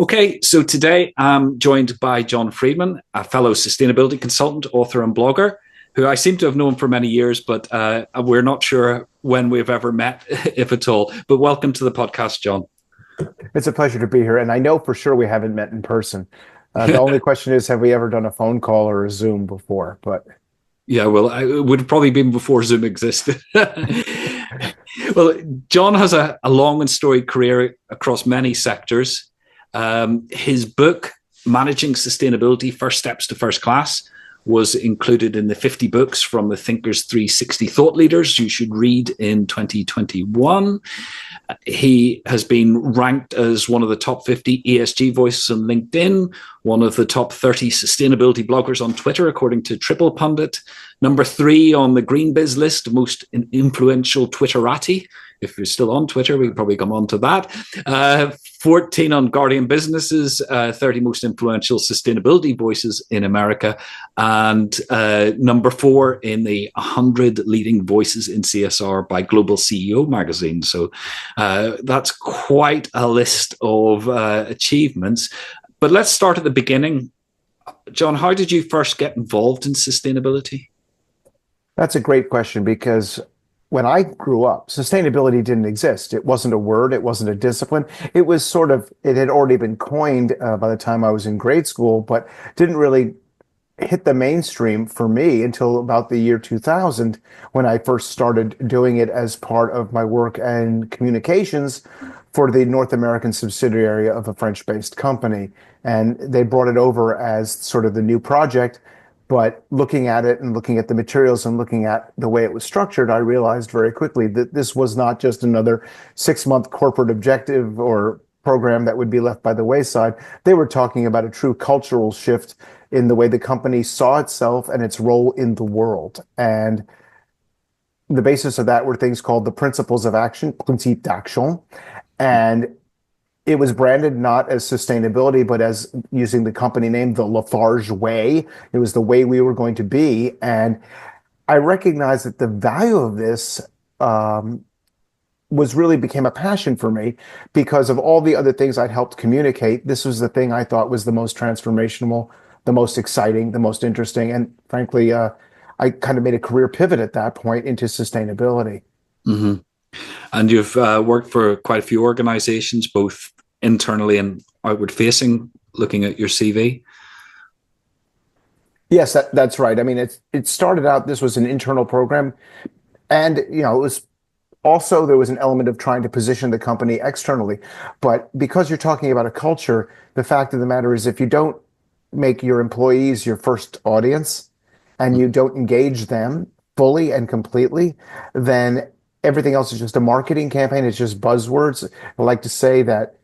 Okay, so today I'm joined by John Friedman, a fellow sustainability consultant, author, and blogger, who I seem to have known for many years, but we're not sure when we've ever met, if at all. But welcome to the podcast, John. It's a pleasure to be here. And I know for sure we haven't met in person. The only question is, have we ever done a phone call or a Zoom before? But Yeah, well, it would have probably been before Zoom existed. Well, John has a long and storied career across many sectors. His book, Managing Sustainability, First Steps to First Class, was included in the 50 books from the Thinkers 360 thought leaders you should read in 2021. He has been ranked as one of the top 50 ESG voices on LinkedIn, one of the top 30 sustainability bloggers on Twitter, according to Triple Pundit, number 3 on the Green Biz list, most influential Twitterati. If you're still on Twitter, we can probably come on to that. 14 on Guardian Businesses, 30 most influential sustainability voices in America, and number 4 in the 100 leading voices in CSR by Global CEO magazine. So that's quite a list of achievements. But let's start at the beginning. John, how did you first get involved in sustainability? that's a great question because when I grew up, sustainability didn't exist. It wasn't a word. It wasn't a discipline. It was it had already been coined by the time I was in grade school, but didn't really hit the mainstream for me until about the year 2000 when I first started doing it as part of my work and communications for the North American subsidiary of a French-based company. And they brought it over as sort of the new project. But looking at it and looking at the materials and looking at the way it was structured, I realized very quickly that this was not just another 6-month corporate objective or program that would be left by the wayside. They were talking about a true cultural shift in the way the company saw itself and its role in the world. And the basis of that were things called the principles of action, principe d'action. And it was branded not as sustainability, but as using the company name, the Lafarge Way. It was the way we were going to be. And I recognized that the value of this became a passion for me because of all the other things I'd helped communicate. This was the thing I thought was the most transformational, the most exciting, the most interesting. And frankly, I kind of made a career pivot at that point into sustainability. Mm-hmm. And you've worked for quite a few organizations, both internally and outward facing, looking at your CV. Yes, that's right. I mean, it started out, this was an internal program. And, it was also, there was an element of trying to position the company externally. But because you're talking about a culture, the fact of the matter is if you don't make your employees your first audience and you don't engage them fully and completely, then everything else is just a marketing campaign. It's just buzzwords. I like to say that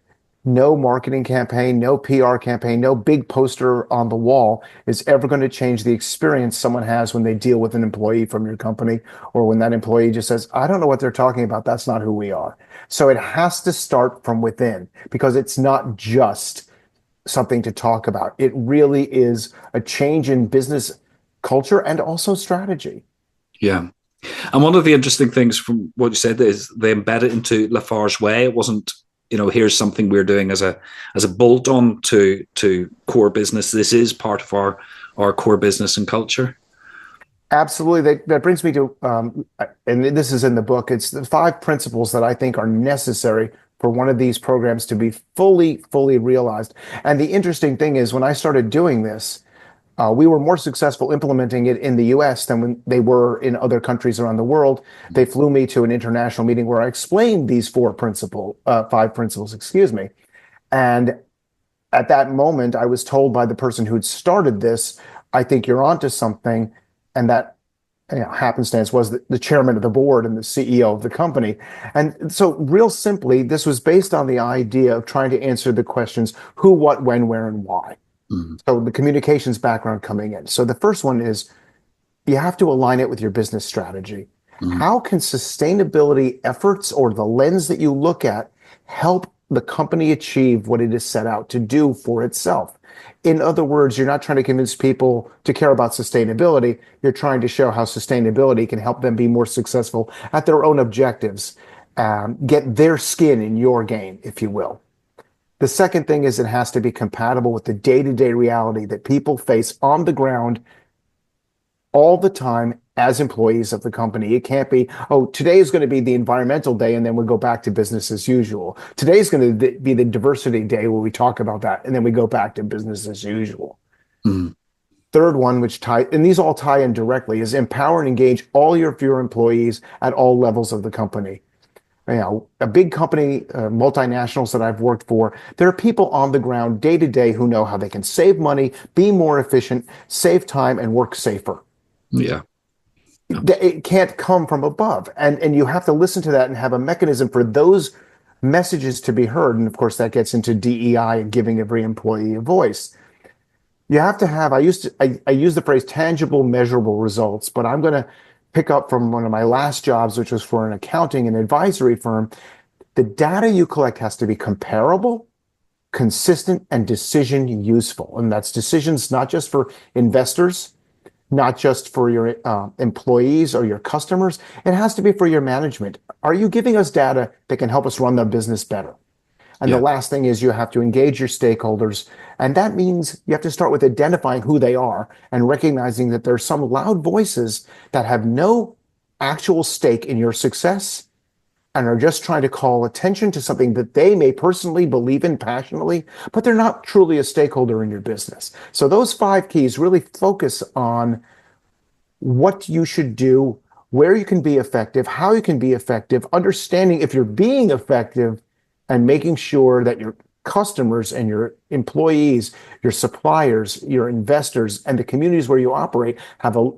no marketing campaign, no PR campaign, no big poster on the wall is ever going to change the experience someone has when they deal with an employee from your company, or when that employee just says, I don't know what they're talking about. That's not who we are. So it has to start from within because it's not just something to talk about. It really is a change in business culture and also strategy. Yeah. And one of the interesting things from what you said is they embed it into Lafarge Way. It wasn't, here's something we're doing as a bolt-on to core business. This is part of our core business and culture. Absolutely. That brings me to, and this is in the book, it's the 5 principles that I think are necessary for one of these programs to be fully realized. And the interesting thing is when I started doing this, we were more successful implementing it in the US than when they were in other countries around the world. They flew me to an international meeting where I explained these 5 principles, excuse me. And at that moment, I was told by the person who'd started this, I think you're onto something. And that happenstance was the chairman of the board and the CEO of the company. And so real simply, this was based on the idea of trying to answer the questions, who, what, when, where, and why. So the communications background coming in. So the first one is you have to align it with your business strategy. How can sustainability efforts or the lens that you look at help the company achieve what it is set out to do for itself? In other words, you're not trying to convince people to care about sustainability. You're trying to show how sustainability can help them be more successful at their own objectives, get their skin in your game, if you will. The second thing is it has to be compatible with the day-to-day reality that people face on the ground all the time as employees of the company. It can't be, oh, today is going to be the environmental day, and then we go back to business as usual. Today is going to be the diversity day where we talk about that, and then we go back to business as usual. Mm. Third one, which and these all tie in directly, is empower and engage all your employees at all levels of the company. You know, a big company, multinationals that I've worked for, there are people on the ground day to day who know how they can save money, be more efficient, save time, and work safer. Yeah. It can't come from above. And you have to listen to that and have a mechanism for those messages to be heard. And of course, that gets into DEI and giving every employee a voice. You have to have, I use the phrase tangible, measurable results, but I'm going to pick up from one of my last jobs, which was for an accounting and advisory firm. The data you collect has to be comparable, consistent, and decision useful. And that's decisions not just for investors, not just for your employees or your customers. It has to be for your management. Are you giving us data that can help us run the business better? And the last thing is you have to engage your stakeholders. And that means you have to start with identifying who they are and recognizing that there's some loud voices that have no actual stake in your success and are just trying to call attention to something that they may personally believe in passionately, but they're not truly a stakeholder in your business. So those 5 keys really focus on what you should do, where you can be effective, how you can be effective, understanding if you're being effective, and making sure that your customers and your employees, your suppliers, your investors, and the communities where you operate have a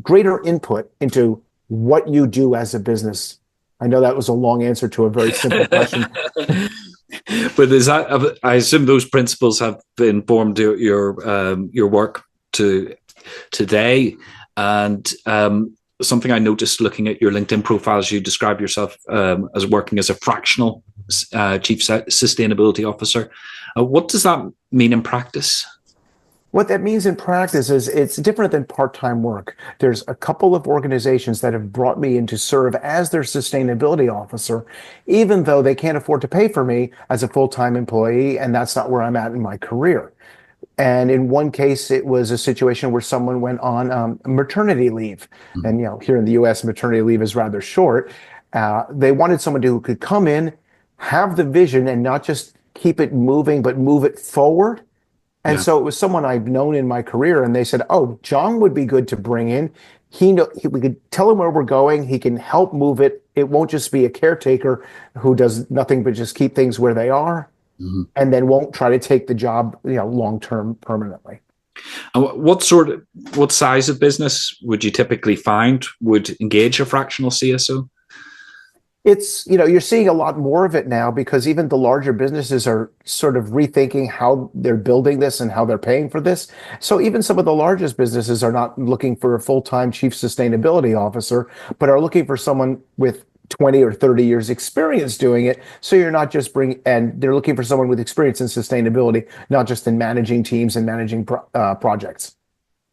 greater input into what you do as a business. I know that was a long answer to a very simple question. But is that, I assume those principles have informed your work today. And something I noticed looking at your LinkedIn profile is you describe yourself as working as a fractional Chief Sustainability Officer. What does that mean in practice? What that means in practice is it's different than part-time work. There's a couple of organizations that have brought me in to serve as their sustainability officer, even though they can't afford to pay for me as a full-time employee, and that's not where I'm at in my career. And in one case, it was a situation where someone went on maternity leave. Mm-hmm. And, you know, here in the US, maternity leave is rather short. They wanted someone who could come in, have the vision, and not just keep it moving, but move it forward. And so it was someone I've known in my career, and they said, oh, John would be good to bring in. We could tell him where we're going. He can help move it. It won't just be a caretaker who does nothing but just keep things where they are. Mm-hmm. And then won't try to take the job, you know, long-term permanently. And what size of business would you typically find would engage a fractional CSO? It's, you know, you're seeing a lot more of it now because even the larger businesses are sort of rethinking how they're building this and how they're paying for this. So even some of the largest businesses are not looking for a full-time chief sustainability officer, but are looking for someone with 20 or 30 years experience doing it. So you're not just and they're looking for someone with experience in sustainability, not just in managing teams and managing projects.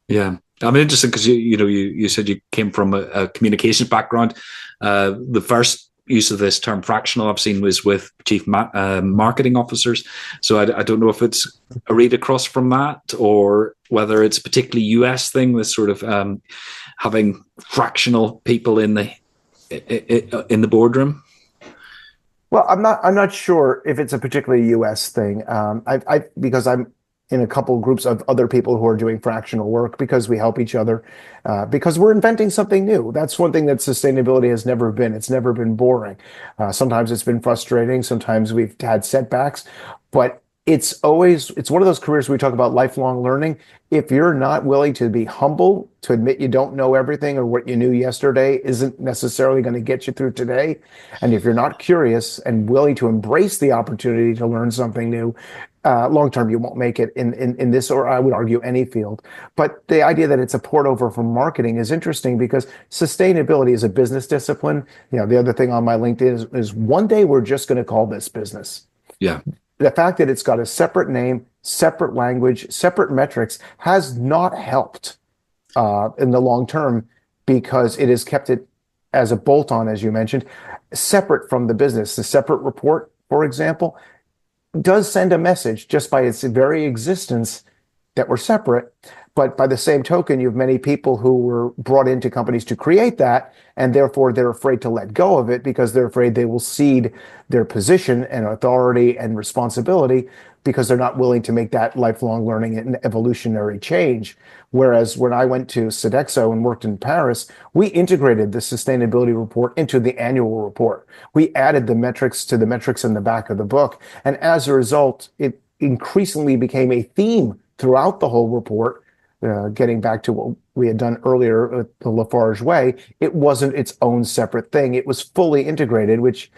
Yeah. I'm interested because you said you came from a communications background. The first use of this term fractional I've seen was with chief marketing officers. So I don't know if it's a read across from that or whether it's a particularly US thing, this sort of having fractional people in the boardroom. Well, I'm not sure if it's a particularly US thing. Because I'm in a couple of groups of other people who are doing fractional work because we help each other, because we're inventing something new. That's one thing that sustainability has never been. It's never been boring. Sometimes it's been frustrating. Sometimes we've had setbacks, but it's one of those careers where we talk about lifelong learning. If you're not willing to be humble, to admit you don't know everything or what you knew yesterday isn't necessarily going to get you through today, and if you're not curious and willing to embrace the opportunity to learn something new, long term, you won't make it in this, or I would argue any field. But the idea that it's a port over from marketing is interesting because sustainability is a business discipline. You know, the other thing on my LinkedIn is one day we're just going to call this business. Yeah. The fact that it's got a separate name, separate language, separate metrics has not helped in the long term because it has kept it as a bolt-on, as you mentioned, separate from the business. The separate report, for example, does send a message just by its very existence that we're separate. But by the same token, you have many people who were brought into companies to create that, and therefore they're afraid to let go of it because they're afraid they will cede their position and authority and responsibility because they're not willing to make that lifelong learning and evolutionary change. Whereas when I went to Sodexo and worked in Paris, we integrated the sustainability report into the annual report. We added the metrics to the metrics in the back of the book. And as a result, it increasingly became a theme throughout the whole report. Getting back to what we had done earlier with the Lafarge way, it wasn't its own separate thing. It was fully integrated, which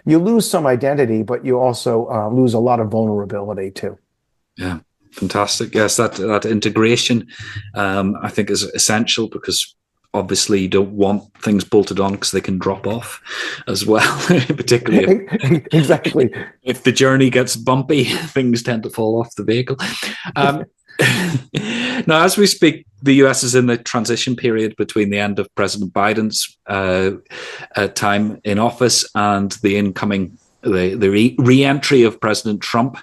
you lose some identity, but you also lose a lot of vulnerability too. Yeah, fantastic. Yes, that integration, I think, is essential because obviously you don't want things bolted on because they can drop off as well, particularly exactly. If the journey gets bumpy, things tend to fall off the vehicle. Now, as we speak, the US is in the transition period between the end of President Biden's time in office and the re-entry of President Trump.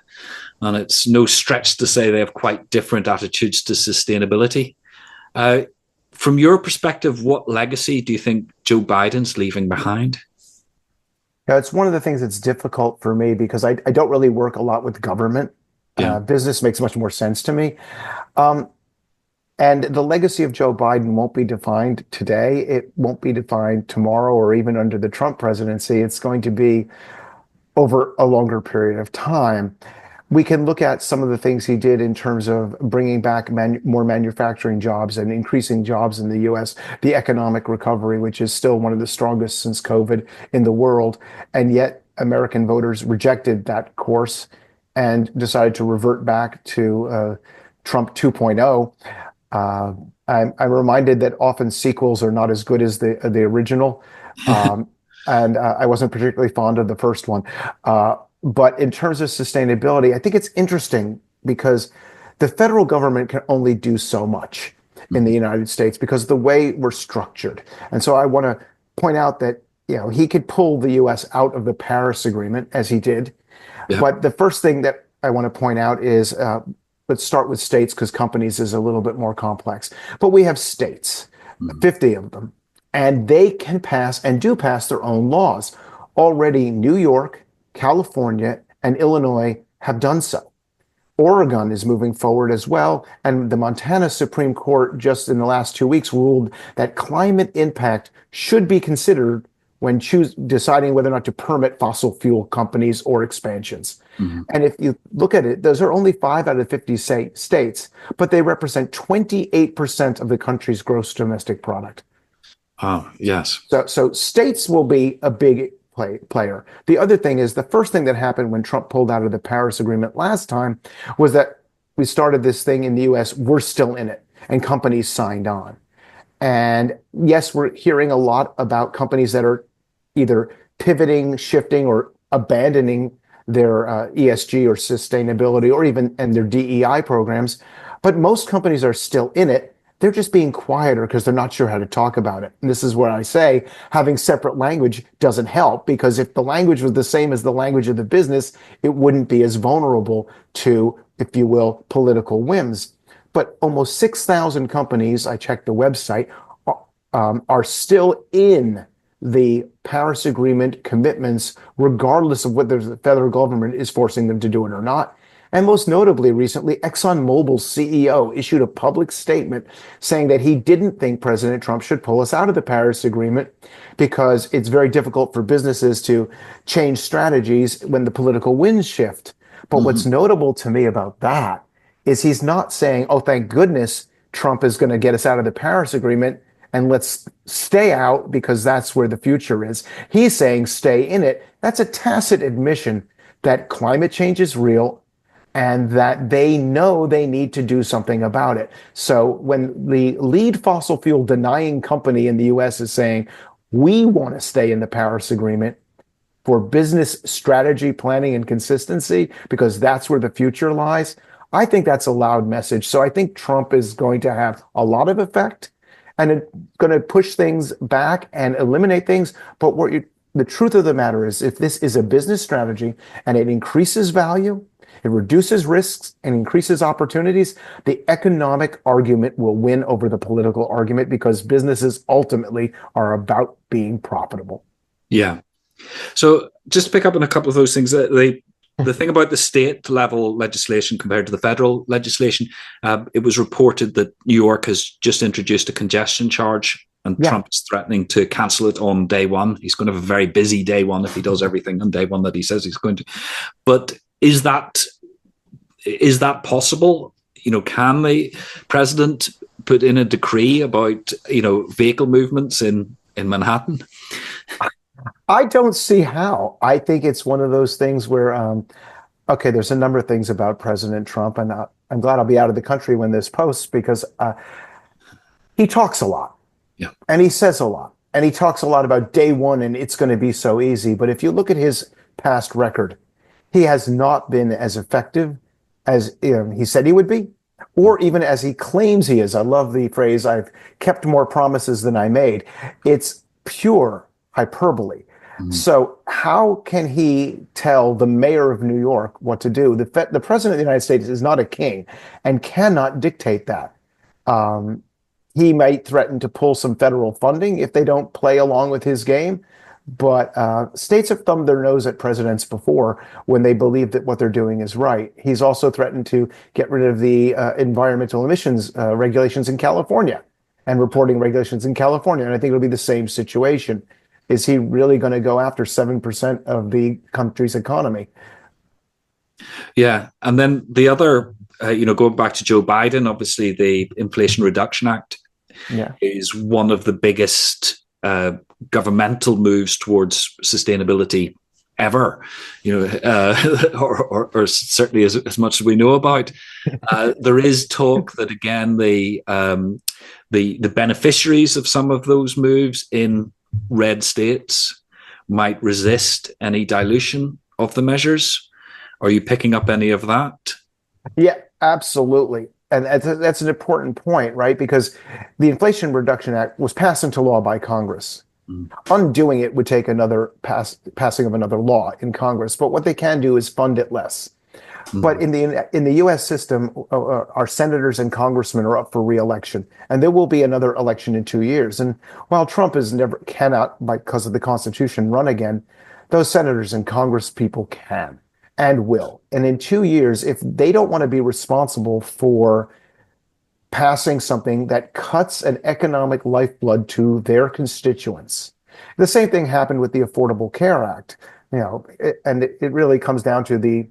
And it's no stretch to say they have quite different attitudes to sustainability. From your perspective, what legacy do you think Joe Biden's leaving behind? Yeah, it's one of the things that's difficult for me because I don't really work a lot with government. Yeah. Business makes much more sense to me. And the legacy of Joe Biden won't be defined today. It won't be defined tomorrow or even under the Trump presidency. It's going to be over a longer period of time. We can look at some of the things he did in terms of bringing back more manufacturing jobs and increasing jobs in the U.S., the economic recovery, which is still one of the strongest since COVID in the world. And yet American voters rejected that course and decided to revert back to Trump 2.0. I'm reminded that often sequels are not as good as the original. And I wasn't particularly fond of the first one. But in terms of sustainability, I think it's interesting because the federal government can only do so much in the United States because of the way we're structured. And so I want to point out that, he could pull the U.S. out of the Paris Agreement as he did. Yeah. But the first thing that I want to point out is, let's start with states because companies is a little bit more complex. But we have states, 50 of them, and they can pass and do pass their own laws. Already New York, California, and Illinois have done so. Oregon is moving forward as well, and the Montana Supreme Court just in the last 2 weeks ruled that climate impact should be considered when deciding whether or not to permit fossil fuel companies or expansions. Mm-hmm. And if you look at it, those are only 5 out of 50 states, but they represent 28% of the country's gross domestic product. Oh, yes. So states will be a big player. The other thing is the first thing that happened when Trump pulled out of the Paris Agreement last time was that we started this thing in the US, we're still in it, and companies signed on. And yes, we're hearing a lot about companies that are either pivoting, shifting, or abandoning their ESG or sustainability or even their DEI programs. But most companies are still in it. They're just being quieter because they're not sure how to talk about it. And this is where I say having separate language doesn't help, because if the language was the same as the language of the business, it wouldn't be as vulnerable to, if you will, political whims. But almost 6,000 companies, I checked the website, are still in the Paris Agreement commitments, regardless of whether the federal government is forcing them to do it or not. And most notably, recently, ExxonMobil's CEO issued a public statement saying that he didn't think President Trump should pull us out of the Paris Agreement because it's very difficult for businesses to change strategies when the political winds shift. But what's notable to me about that is he's not saying, oh, thank goodness Trump is going to get us out of the Paris Agreement and let's stay out because that's where the future is. He's saying stay in it. That's a tacit admission that climate change is real and that they know they need to do something about it. So when the lead fossil fuel denying company in the US is saying, we want to stay in the Paris Agreement for business strategy, planning, and consistency, because that's where the future lies, I think that's a loud message. So I think Trump is going to have a lot of effect and it's going to push things back and eliminate things. But what the truth of the matter is, if this is a business strategy and it increases value, it reduces risks and increases opportunities, the economic argument will win over the political argument because businesses ultimately are about being profitable. Yeah. So just to pick up on a couple of those things, the thing about the state level legislation compared to the federal legislation, it was reported that New York has just introduced a congestion charge, and Trump is threatening to cancel it on day one. He's going to have a very busy day one if he does everything on day one that he says he's going to. But is that possible? Can the president put in a decree about vehicle movements in Manhattan? I don't see how. I think it's one of those things where, okay, there's a number of things about President Trump, and I'm glad I'll be out of the country when this posts because he talks a lot, and he says a lot, and he talks a lot about day one, and it's going to be so easy. But if you look at his past record, he has not been as effective as he said he would be, or even as he claims he is. I love the phrase, "I've kept more promises than I made." It's pure hyperbole. So how can he tell the mayor of New York what to do? The president of the United States is not a king and cannot dictate that. He might threaten to pull some federal funding if they don't play along with his game. But states have thumbed their nose at presidents before when they believe that what they're doing is right. He's also threatened to get rid of the environmental emissions regulations in California and reporting regulations in California. And I think it'll be the same situation. Is he really going to go after 7% of the country's economy? Yeah. And then the other, going back to Joe Biden, obviously the Inflation Reduction Act is one of the biggest governmental moves towards sustainability ever, or certainly as much as we know about. There is talk that, again, the beneficiaries of some of those moves in red states might resist any dilution of the measures. Are you picking up any of that? Yeah, absolutely. And that's an important point, right? Because the Inflation Reduction Act was passed into law by Congress. Undoing it would take another passing of another law in Congress. But what they can do is fund it less. But in the U.S. system, our senators and congressmen are up for re-election, and there will be another election in 2 years. And while Trump cannot, because of the Constitution, run again, those senators and congress people can and will. And in 2 years, if they don't want to be responsible for passing something that cuts an economic lifeblood to their constituents, the same thing happened with the Affordable Care Act. And it really comes down to the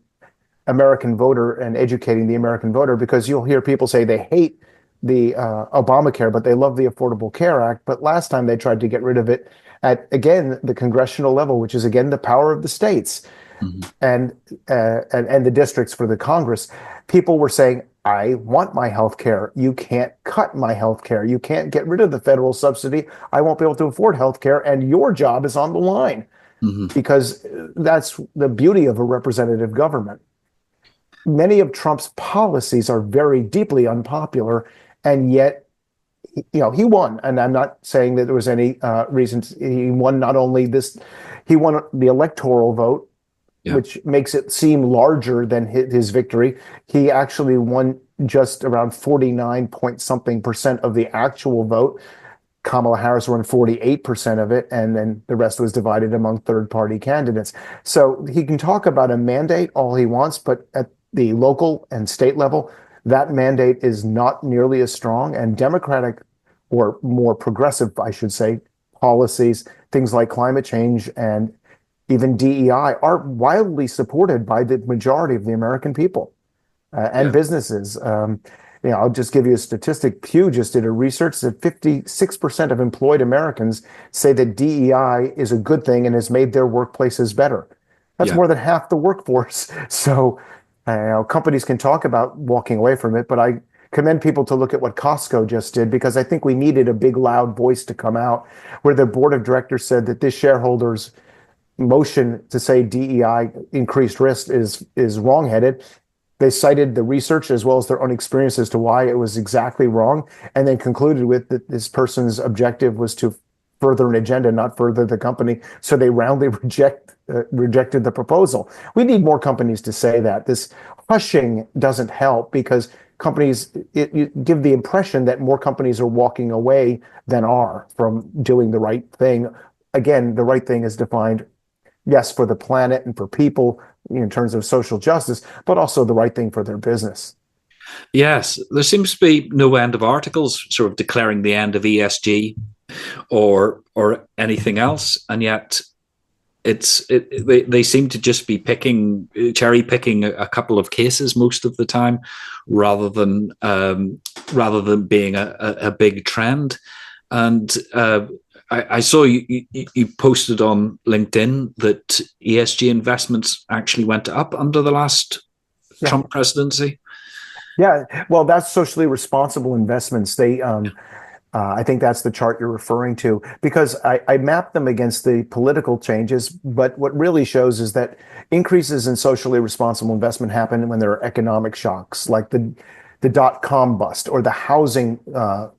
American voter and educating the American voter, because you'll hear people say they hate the Obamacare, but they love the Affordable Care Act. But last time they tried to get rid of it at, again, the congressional level, which is, again, the power of the states and the districts for the Congress. People were saying, I want my health care. You can't cut my health care. You can't get rid of the federal subsidy. I won't be able to afford health care, and your job is on the line, because that's the beauty of a representative government. Many of Trump's policies are very deeply unpopular, and yet, he won. And I'm not saying that there was any reason he won. Not only this, he won the electoral vote, which makes it seem larger than his victory. He actually won just around 49 point something percent of the actual vote. Kamala Harris won 48% of it, and then the rest was divided among third-party candidates. So he can talk about a mandate all he wants, but at the local and state level, that mandate is not nearly as strong. And Democratic, or more progressive, I should say, policies, things like climate change and even DEI, are wildly supported by the majority of the American people and businesses. I'll just give you a statistic. Pew just did a research that 56% of employed Americans say that DEI is a good thing and has made their workplaces better. That's more than half the workforce. So companies can talk about walking away from it, but I commend people to look at what Costco just did, because I think we needed a big, loud voice to come out where the board of directors said that this shareholders' motion to say DEI increased risk is wrongheaded. They cited the research as well as their own experience as to why it was exactly wrong, and then concluded with that this person's objective was to further an agenda, not further the company. So they roundly rejected the proposal. We need more companies to say that. This hushing doesn't help because companies you give the impression that more companies are walking away than are from doing the right thing. Again, the right thing is defined, yes, for the planet and for people in terms of social justice, but also the right thing for their business. Yes, there seems to be no end of articles sort of declaring the end of ESG or anything else, and yet they seem to just be cherry picking a couple of cases most of the time, rather than being a big trend. And I saw you posted on LinkedIn that ESG investments actually went up under the last Trump presidency. Yeah, well, that's socially responsible investments. I think that's the chart you're referring to, because I mapped them against the political changes. But what really shows is that increases in socially responsible investment happen when there are economic shocks, like the dot-com bust or the housing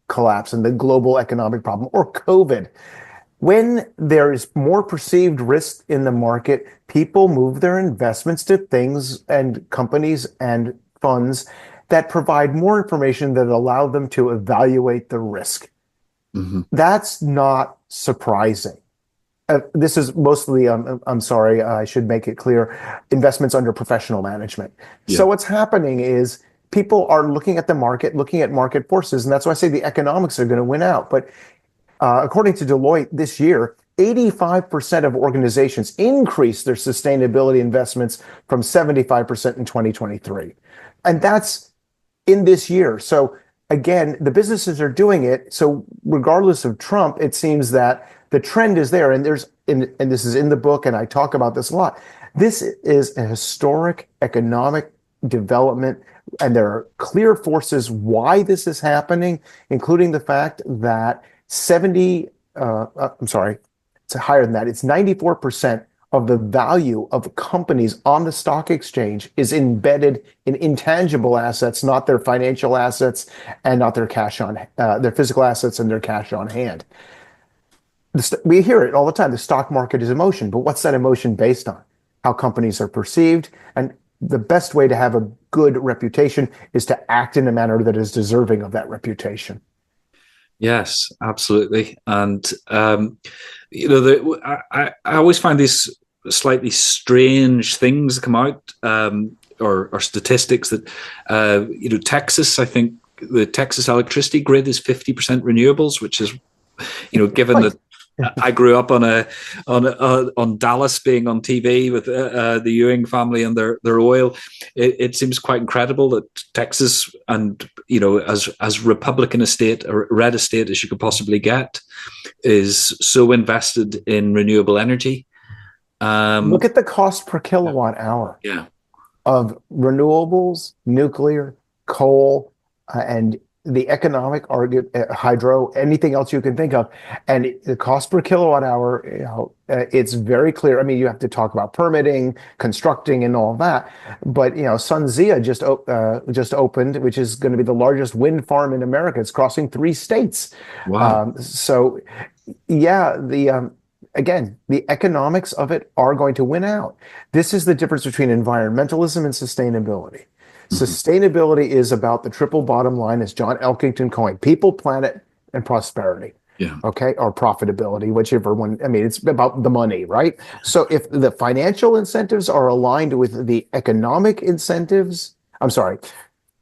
collapse and the global economic problem or COVID. When there is more perceived risk in the market, people move their investments to things and companies and funds that provide more information that allow them to evaluate the risk. Mm-hmm. That's not surprising. This is mostly, I'm sorry, I should make it clear, investments under professional management. Yeah. So what's happening is people are looking at the market, looking at market forces, and that's why I say the economics are going to win out. But according to Deloitte this year, 85% of organizations increased their sustainability investments from 75% in 2023. And that's in this year. So again, the businesses are doing it. So regardless of Trump, it seems that the trend is there. And and this is in the book, and I talk about this a lot. This is a historic economic development, and there are clear forces why this is happening, including the fact that it's higher than that. It's 94% of the value of companies on the stock exchange is embedded in intangible assets, not their financial assets and not their their physical assets and their cash on hand. We hear it all the time. The stock market is emotion, but what's that emotion based on? How companies are perceived. And the best way to have a good reputation is to act in a manner that is deserving of that reputation. Yes, absolutely. And, I always find these slightly strange things that come out, or statistics that, Texas, I think the Texas electricity grid is 50% renewables, which is, given that I grew up on Dallas being on TV with the Ewing family and their oil. It seems quite incredible that Texas, and as Republican a state, or red a state as you could possibly get, is so invested in renewable energy. Look at the cost per kilowatt hour of renewables, nuclear, coal, and the economic hydro, anything else you can think of. And the cost per kilowatt hour, it's very clear. I mean, you have to talk about permitting, constructing, and all that. But, SunZia just opened, which is going to be the largest wind farm in America. It's crossing 3 states. Wow. Again, the economics of it are going to win out. This is the difference between environmentalism and sustainability. Mm-hmm. Sustainability is about the triple bottom line, as John Elkington coined: people, planet, and prosperity. Yeah. Okay. Or profitability, whichever one. I mean, it's about the money, right? So if the financial incentives are aligned with the economic incentives, I'm sorry,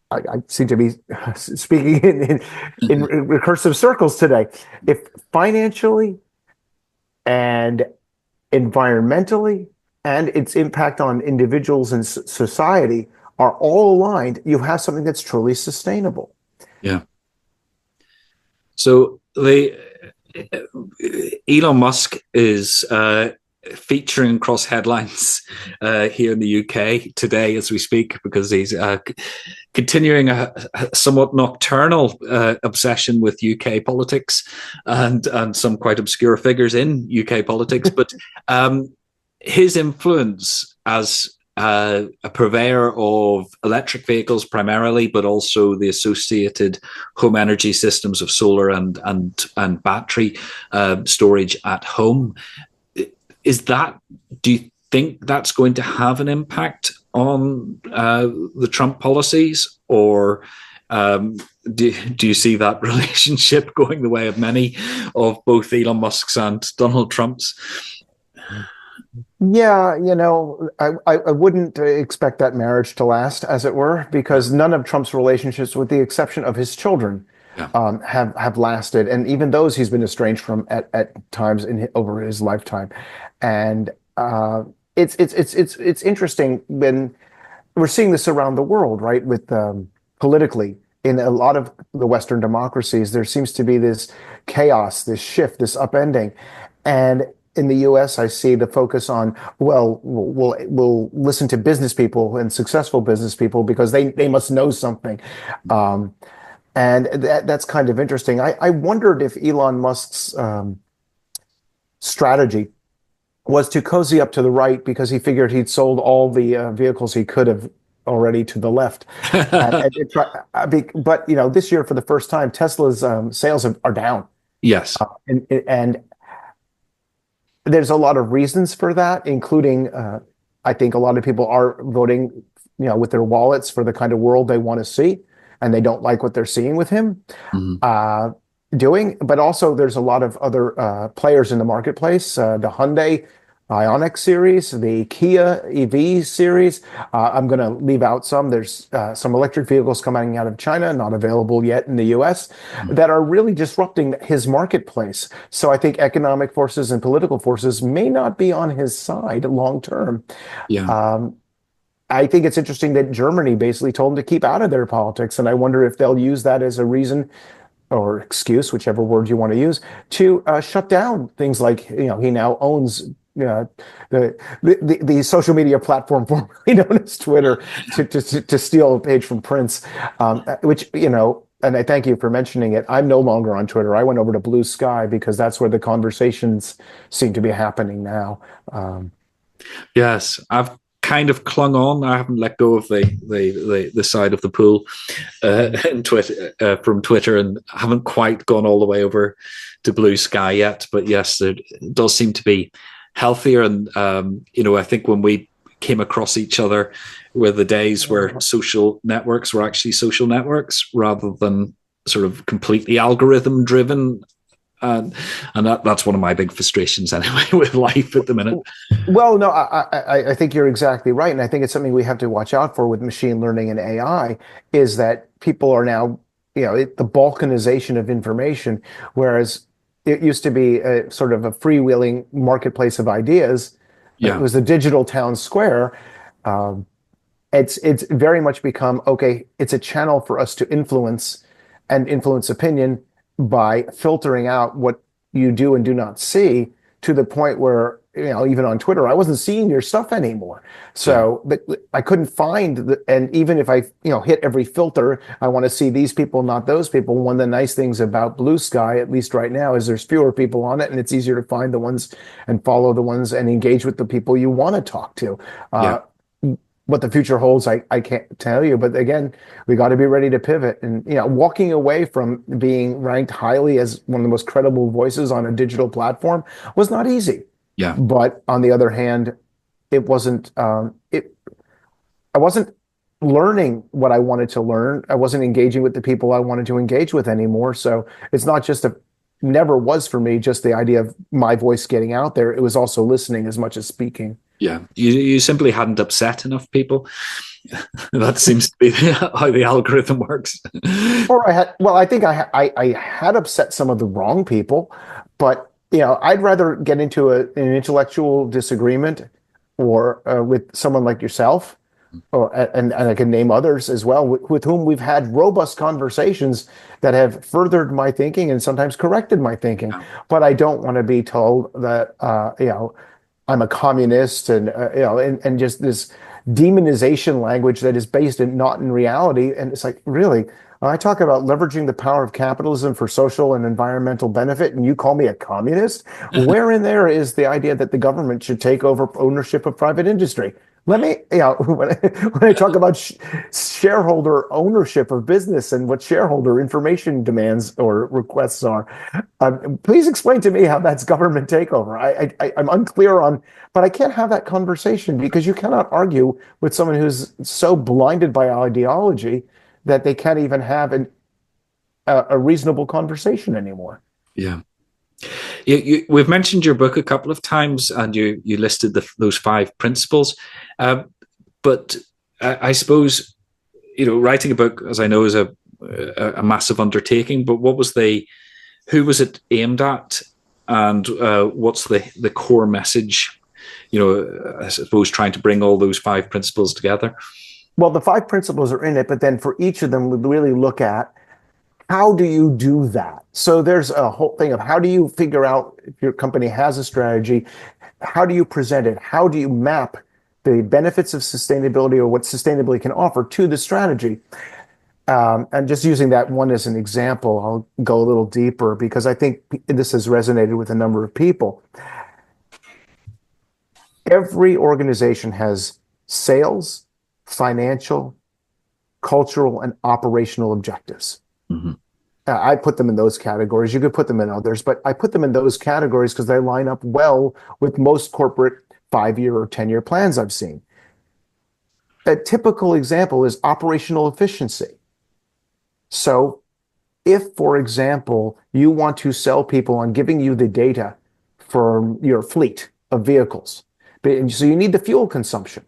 I seem to be speaking in recursive circles today. If financially and environmentally and its impact on individuals and society are all aligned, you have something that's truly sustainable. Yeah. So Elon Musk is featuring across headlines here in the UK today as we speak, because he's continuing a somewhat nocturnal obsession with UK politics and some quite obscure figures in UK politics. But his influence as a purveyor of electric vehicles primarily, but also the associated home energy systems of solar and battery storage at home. Is that, do you think that's going to have an impact on the Trump policies, or do you see that relationship going the way of many of both Elon Musk's and Donald Trump's? Yeah, I wouldn't expect that marriage to last, as it were, because none of Trump's relationships, with the exception of his children, Yeah. have lasted, and even those he's been estranged from at times over his lifetime. And it's interesting when we're seeing this around the world, right? With politically, in a lot of the Western democracies, there seems to be this chaos, this shift, this upending, and in the U.S., I see the focus on, well, we'll listen to business people and successful business people because they must know something. And that's kind of interesting. I wondered if Elon Musk's strategy was to cozy up to the right because he figured he'd sold all the vehicles he could have already to the left. But this year, for the first time, Tesla's sales are down. Yes. And there's a lot of reasons for that, including I think a lot of people are voting, with their wallets for the kind of world they want to see, and they don't like what they're seeing with him doing. But also, there's a lot of other players in the marketplace. The Hyundai Ioniq series, the Kia EV series. I'm going to leave out some. There's some electric vehicles coming out of China, not available yet in the US, that are really disrupting his marketplace. So I think economic forces and political forces may not be on his side long term. Yeah. I think it's interesting that Germany basically told him to keep out of their politics. And I wonder if they'll use that as a reason or excuse, whichever word you want to use, to shut down things like, he now owns the social media platform formerly known as Twitter to steal a page from Prince, which, and I thank you for mentioning it. I'm no longer on Twitter. I went over to Blue Sky because that's where the conversations seem to be happening now. Yes, I've kind of clung on. I haven't let go of the side of the pool in Twitter, from Twitter, and haven't quite gone all the way over to Blue Sky yet. But yes, it does seem to be healthier. And, I think when we came across each other were the days where social networks were actually social networks rather than sort of completely algorithm driven. And that's one of my big frustrations anyway with life at the minute. Well, no, I think you're exactly right. And I think it's something we have to watch out for with machine learning and AI is that people are now, the balkanization of information, whereas it used to be a sort of a freewheeling marketplace of ideas. Yeah. It was the digital town square. It's very much become, okay, it's a channel for us to influence opinion by filtering out what you do and do not see, to the point where, even on Twitter, I wasn't seeing your stuff anymore. So but I couldn't find and even if I, hit every filter, I want to see these people, not those people. One of the nice things about Blue Sky, at least right now, is there's fewer people on it, and it's easier to find the ones and follow the ones and engage with the people you want to talk to. What the future holds, I can't tell you. But again, we got to be ready to pivot. And, walking away from being ranked highly as one of the most credible voices on a digital platform was not easy. Yeah. But on the other hand, it wasn't, I wasn't learning what I wanted to learn. I wasn't engaging with the people I wanted to engage with anymore. So it's not just never was for me, just the idea of my voice getting out there. It was also listening as much as speaking. Yeah, you simply hadn't upset enough people. That seems to be how the algorithm works. Or I think I had upset some of the wrong people, but I'd rather get into an intellectual disagreement or with someone like yourself, and I can name others as well, with whom we've had robust conversations that have furthered my thinking and sometimes corrected my thinking. Yeah. But I don't want to be told that I'm a communist and just this demonization language that is based not in reality. And it's like, really, I talk about leveraging the power of capitalism for social and environmental benefit, and you call me a communist? Where in there is the idea that the government should take over ownership of private industry? Let me, when I talk about shareholder ownership of business and what shareholder information demands or requests are, please explain to me how that's government takeover. I'm unclear on, but I can't have that conversation because you cannot argue with someone who's so blinded by ideology that they can't even have a reasonable conversation anymore. Yeah. We've mentioned your book a couple of times, and you listed those 5 principles. But I suppose, writing a book, as I know, is a massive undertaking. But who was it aimed at, and what's the core message? I suppose trying to bring all those 5 principles together. Well, the 5 principles are in it, but then for each of them, we really look at how do you do that? So there's a whole thing of how do you figure out if your company has a strategy? How do you present it? How do you map the benefits of sustainability or what sustainability can offer to the strategy? And just using that one as an example, I'll go a little deeper because I think this has resonated with a number of people. Every organization has sales, financial, cultural, and operational objectives. Mm-hmm. I put them in those categories. You could put them in others, but I put them in those categories because they line up well with most corporate 5-year or 10-year plans I've seen. A typical example is operational efficiency. So if, for example, you want to sell people on giving you the data for your fleet of vehicles, so you need the fuel consumption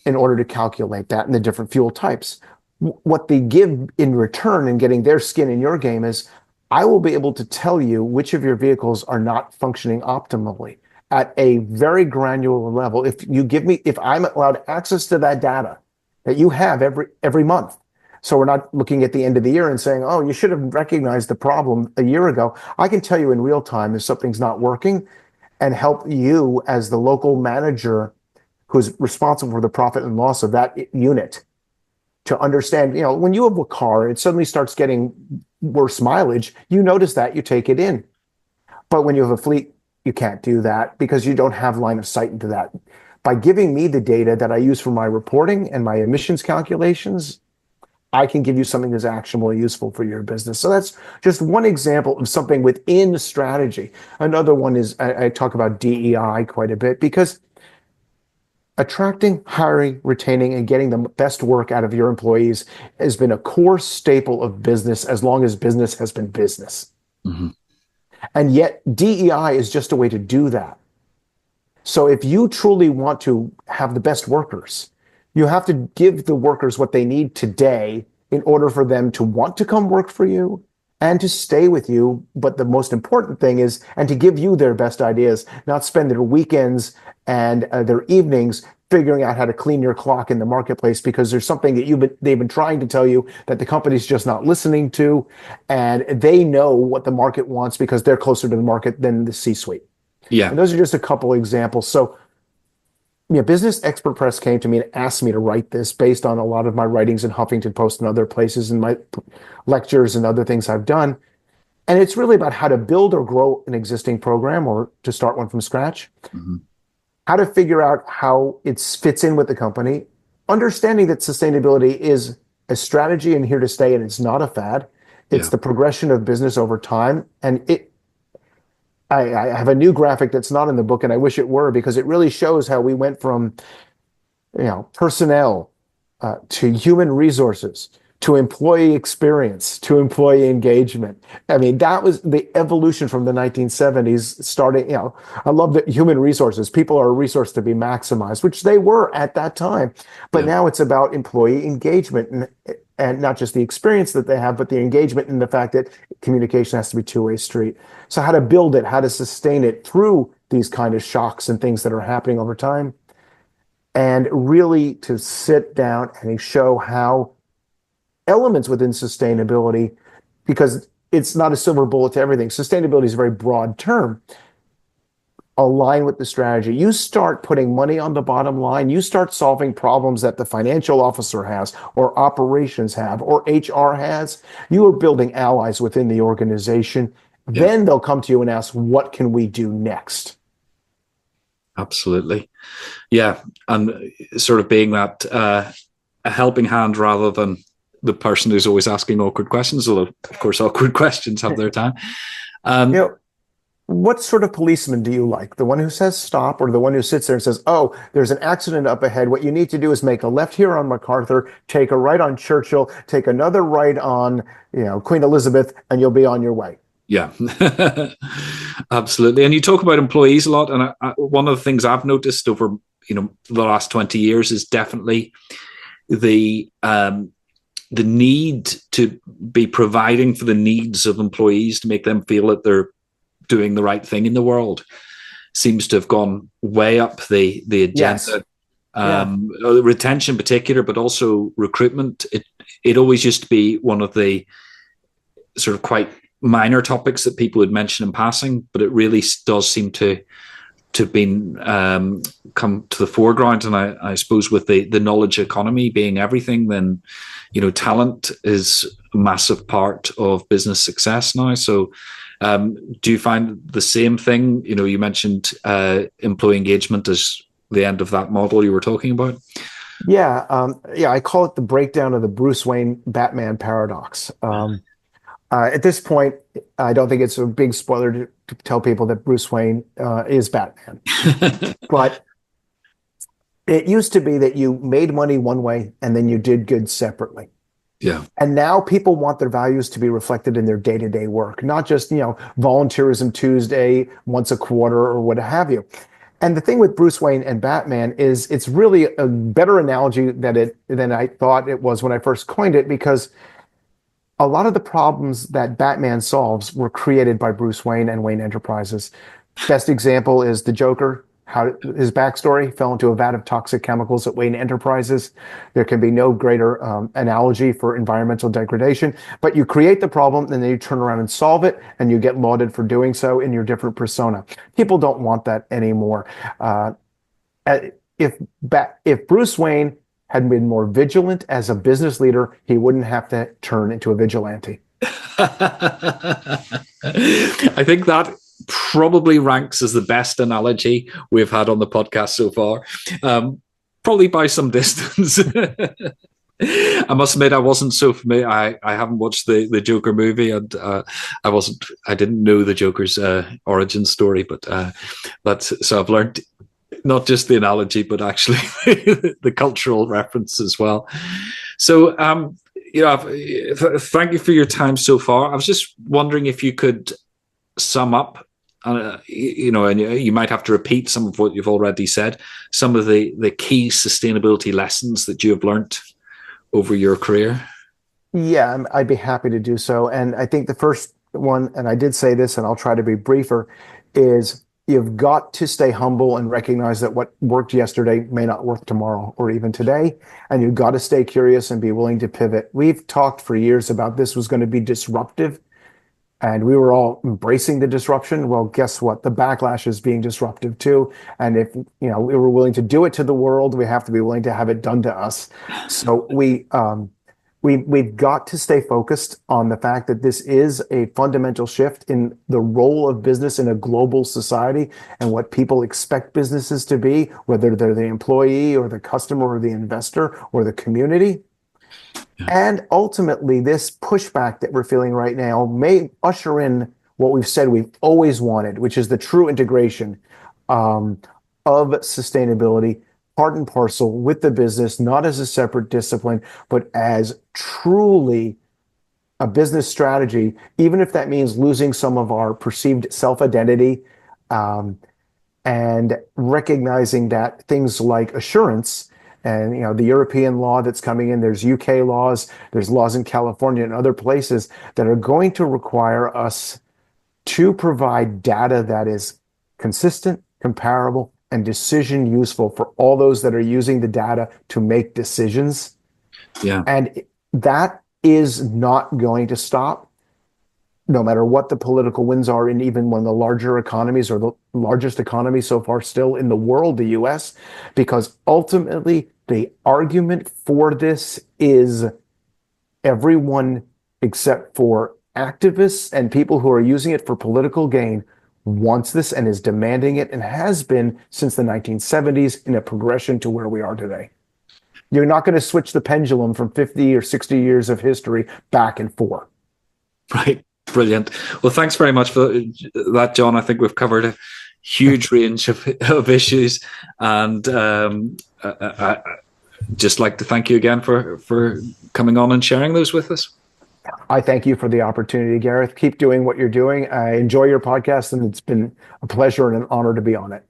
in order to calculate that and the different fuel types. What they give in return and getting their skin in your game is, I will be able to tell you which of your vehicles are not functioning optimally at a very granular level. If I'm allowed access to that data that you have every month. So we're not looking at the end of the year and saying, oh, you should have recognized the problem a year ago. I can tell you in real time if something's not working and help you as the local manager who's responsible for the profit and loss of that unit to understand, when you have a car, it suddenly starts getting worse mileage. You notice that, you take it in. But when you have a fleet, you can't do that because you don't have line of sight into that. By giving me the data that I use for my reporting and my emissions calculations, I can give you something that's actionable and useful for your business. So that's just one example of something within the strategy. Another one is I talk about DEI quite a bit because attracting, hiring, retaining, and getting the best work out of your employees has been a core staple of business as long as business has been business. Mm-hmm. And yet DEI is just a way to do that. So if you truly want to have the best workers, you have to give the workers what they need today in order for them to want to come work for you and to stay with you. But the most important thing is, and to give you their best ideas, not spend their weekends and their evenings figuring out how to clean your clock in the marketplace because there's something that they've been trying to tell you that the company's just not listening to, and they know what the market wants because they're closer to the market than the C-suite. Yeah. And those are just a couple examples. So Business Expert Press came to me and asked me to write this based on a lot of my writings in Huffington Post and other places and my lectures and other things I've done. And it's really about how to build or grow an existing program or to start one from scratch. Mm-hmm. How to figure out how it fits in with the company, understanding that sustainability is a strategy and here to stay, and it's not a fad. It's the progression of business over time. And I have a new graphic that's not in the book, and I wish it were, because it really shows how we went from personnel to human resources to employee experience to employee engagement. I mean, that was the evolution from the 1970s starting, I love that human resources, people are a resource to be maximized, which they were at that time. But now it's about employee engagement and not just the experience that they have, but the engagement and the fact that communication has to be two-way street. So how to build it, how to sustain it through these kind of shocks and things that are happening over time. And really to sit down and show how elements within sustainability, because it's not a silver bullet to everything. Sustainability is a very broad term. Align with the strategy. You start putting money on the bottom line. You start solving problems that the financial officer has, or operations have, or HR has. You are building allies within the organization. Then they'll come to you and ask, what can we do next? Absolutely. Yeah, and sort of being that a helping hand rather than the person who's always asking awkward questions. Although, of course, awkward questions have their time. You know, what sort of policeman do you like? The one who says stop, or the one who sits there and says, "Oh, there's an accident up ahead. What you need to do is make a left here on MacArthur, take a right on Churchill, take another right on, Queen Elizabeth, and you'll be on your way." Yeah, absolutely. And you talk about employees a lot, and one of the things I've noticed over the last 20 years is definitely the need to be providing for the needs of employees to make them feel that they're doing the right thing in the world seems to have gone way up the agenda. Yes. Retention in particular, but also recruitment. It always used to be one of the sort of quite minor topics that people would mention in passing, but it really does seem to have been come to the foreground. And I suppose with the knowledge economy being everything, then talent is a massive part of business success now. So do you find the same thing? You mentioned employee engagement as the end of that model you were talking about. Yeah, I call it the breakdown of the Bruce Wayne Batman paradox. At this point, I don't think it's a big spoiler to tell people that Bruce Wayne is Batman. But it used to be that you made money one way and then you did good separately. Yeah. And now people want their values to be reflected in their day-to-day work, not just, volunteerism Tuesday, once a quarter, or what have you. And the thing with Bruce Wayne and Batman is it's really a better analogy than I thought it was when I first coined it, because a lot of the problems that Batman solves were created by Bruce Wayne and Wayne Enterprises. Best example is the Joker. How his backstory fell into a vat of toxic chemicals at Wayne Enterprises. There can be no greater analogy for environmental degradation. But you create the problem, and then you turn around and solve it, and you get lauded for doing so in your different persona. People don't want that anymore. If Bruce Wayne had been more vigilant as a business leader, he wouldn't have to turn into a vigilante. I think that probably ranks as the best analogy we've had on the podcast so far, probably by some distance. I must admit, I wasn't so familiar. I haven't watched the Joker movie, and I didn't know the Joker's origin story, but so I've learned not just the analogy, but actually the cultural reference as well. So, thank you for your time so far. I was just wondering if you could sum up, and you might have to repeat some of what you've already said, some of the key sustainability lessons that you have learned over your career. Yeah, I'd be happy to do so. And I think the first one, and I did say this, and I'll try to be briefer, is you've got to stay humble and recognize that what worked yesterday may not work tomorrow or even today. And you've got to stay curious and be willing to pivot. We've talked for years about this was going to be disruptive, and we were all embracing the disruption. Well, guess what? The backlash is being disruptive too. And if we were willing to do it to the world, we have to be willing to have it done to us. So we've got to stay focused on the fact that this is a fundamental shift in the role of business in a global society and what people expect businesses to be, whether they're the employee or the customer or the investor or the community. Yeah. And ultimately, this pushback that we're feeling right now may usher in what we've said we've always wanted, which is the true integration of sustainability, part and parcel with the business, not as a separate discipline, but as truly a business strategy, even if that means losing some of our perceived self-identity, and recognizing that things like assurance and the European law that's coming in, there's UK laws, there's laws in California and other places that are going to require us to provide data that is consistent, comparable, and decision useful for all those that are using the data to make decisions. Yeah. And that is not going to stop, no matter what the political winds are in even one of the larger economies or the largest economy so far still in the world, the US, because ultimately the argument for this is everyone except for activists and people who are using it for political gain wants this and is demanding it and has been since the 1970s in a progression to where we are today. You're not going to switch the pendulum from 50 or 60 years of history back and forth. Right. Brilliant. Well, thanks very much for that, John. I think we've covered a huge range of issues, and I just like to thank you again for coming on and sharing those with us. I thank you for the opportunity, Gareth. Keep doing what you're doing. I enjoy your podcast, and it's been a pleasure and an honor to be on it.